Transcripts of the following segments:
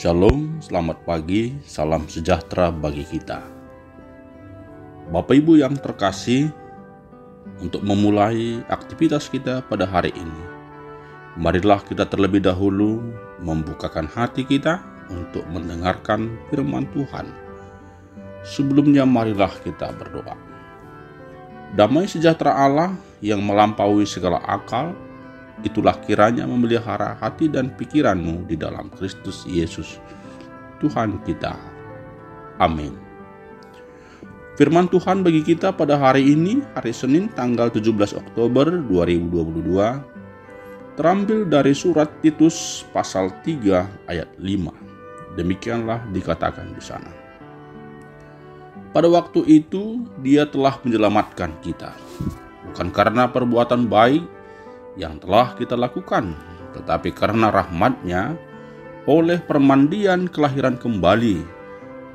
Shalom, selamat pagi, salam sejahtera bagi kita. Bapak Ibu yang terkasih, untuk memulai aktivitas kita pada hari ini, marilah kita terlebih dahulu membukakan hati kita untuk mendengarkan firman Tuhan. Sebelumnya marilah kita berdoa. Damai sejahtera Allah yang melampaui segala akal, itulah kiranya memelihara hati dan pikiranmu di dalam Kristus Yesus, Tuhan kita. Amin. Firman Tuhan bagi kita pada hari ini, hari Senin tanggal 17 Oktober 2022, terambil dari surat Titus pasal 3 ayat 5. Demikianlah dikatakan di sana. Pada waktu itu Dia telah menyelamatkan kita, bukan karena perbuatan baik yang telah kita lakukan, tetapi karena rahmat-Nya oleh permandian kelahiran kembali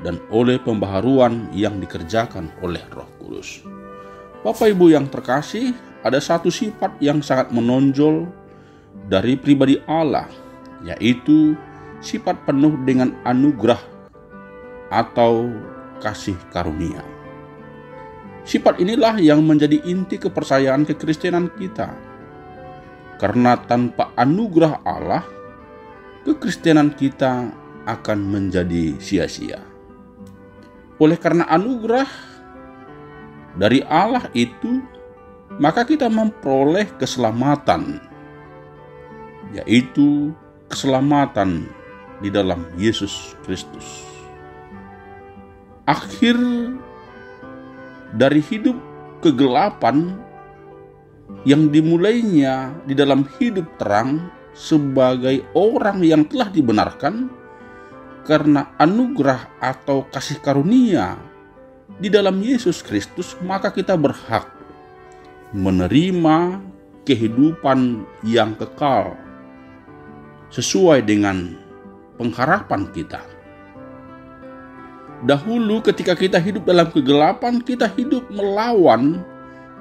dan oleh pembaharuan yang dikerjakan oleh Roh Kudus. Bapak Ibu yang terkasih, ada satu sifat yang sangat menonjol dari pribadi Allah, yaitu sifat penuh dengan anugerah atau kasih karunia. Sifat inilah yang menjadi inti kepercayaan kekristenan kita. Karena tanpa anugerah Allah, kekristenan kita akan menjadi sia-sia. Oleh karena anugerah dari Allah itu, maka kita memperoleh keselamatan, yaitu keselamatan di dalam Yesus Kristus. Akhir dari hidup kegelapan yang dimulainya di dalam hidup terang sebagai orang yang telah dibenarkan karena anugerah atau kasih karunia di dalam Yesus Kristus, maka kita berhak menerima kehidupan yang kekal sesuai dengan pengharapan kita. Dahulu ketika kita hidup dalam kegelapan, kita hidup melawan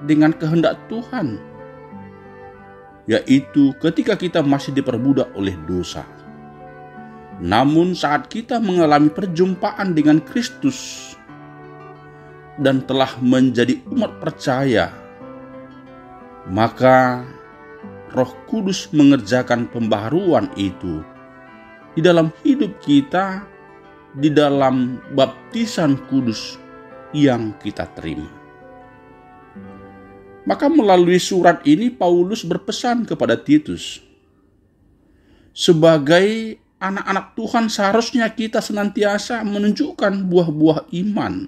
dengan kehendak Tuhan, yaitu ketika kita masih diperbudak oleh dosa. Namun saat kita mengalami perjumpaan dengan Kristus dan telah menjadi umat percaya, maka Roh Kudus mengerjakan pembaharuan itu di dalam hidup kita, di dalam baptisan kudus yang kita terima. Maka melalui surat ini Paulus berpesan kepada Titus, sebagai anak-anak Tuhan seharusnya kita senantiasa menunjukkan buah-buah iman.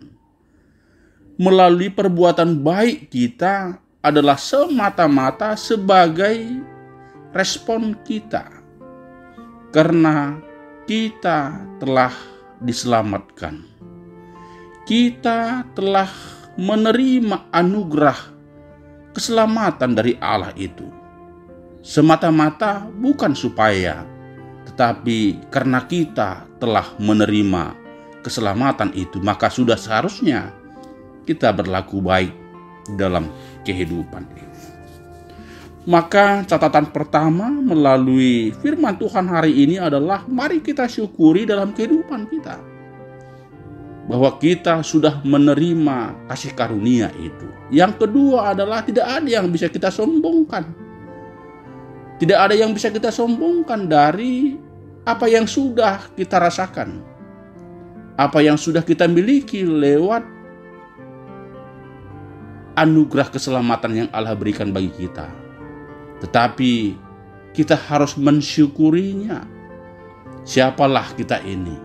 Melalui perbuatan baik kita adalah semata-mata sebagai respon kita, karena kita telah diselamatkan. Kita telah menerima anugerah keselamatan dari Allah itu, semata-mata bukan supaya, tetapi karena kita telah menerima keselamatan itu, maka sudah seharusnya kita berlaku baik dalam kehidupan ini. Maka catatan pertama melalui firman Tuhan hari ini adalah mari kita syukuri dalam kehidupan kita, bahwa kita sudah menerima kasih karunia itu. Yang kedua adalah tidak ada yang bisa kita sombongkan. Tidak ada yang bisa kita sombongkan dari apa yang sudah kita rasakan, apa yang sudah kita miliki lewat anugerah keselamatan yang Allah berikan bagi kita. Tetapi kita harus mensyukurinya. Siapalah kita ini?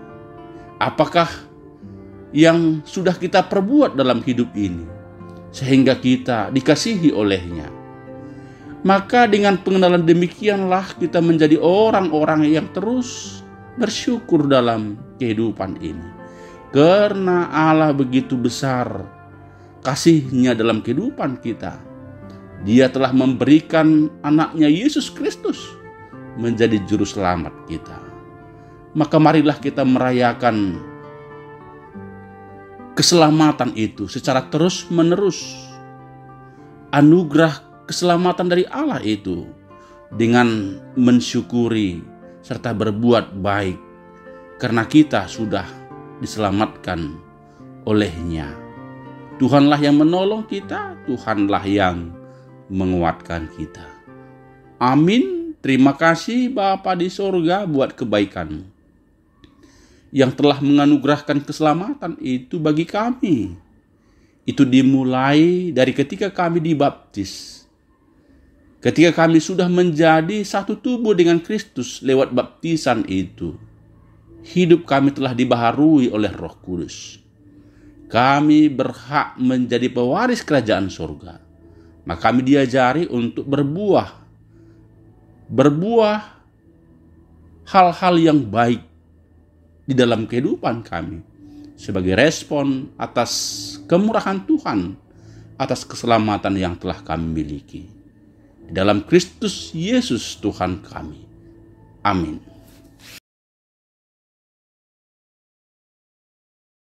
Apakah yang sudah kita perbuat dalam hidup ini sehingga kita dikasihi olehnya? Maka dengan pengenalan demikianlah kita menjadi orang-orang yang terus bersyukur dalam kehidupan ini. Karena Allah begitu besar kasih-Nya dalam kehidupan kita, Dia telah memberikan anaknya Yesus Kristus menjadi juru selamat kita. Maka marilah kita merayakan keselamatan itu secara terus-menerus. Anugerah keselamatan dari Allah itu dengan mensyukuri serta berbuat baik karena kita sudah diselamatkan oleh-Nya. Tuhanlah yang menolong kita, Tuhanlah yang menguatkan kita. Amin. Terima kasih Bapa di sorga buat kebaikan yang telah menganugerahkan keselamatan itu bagi kami. Itu dimulai dari ketika kami dibaptis. Ketika kami sudah menjadi satu tubuh dengan Kristus lewat baptisan itu, hidup kami telah dibaharui oleh Roh Kudus. Kami berhak menjadi pewaris kerajaan surga. Maka kami diajari untuk berbuah hal-hal yang baik di dalam kehidupan kami sebagai respon atas kemurahan Tuhan, atas keselamatan yang telah kami miliki. Di dalam Kristus Yesus Tuhan kami. Amin.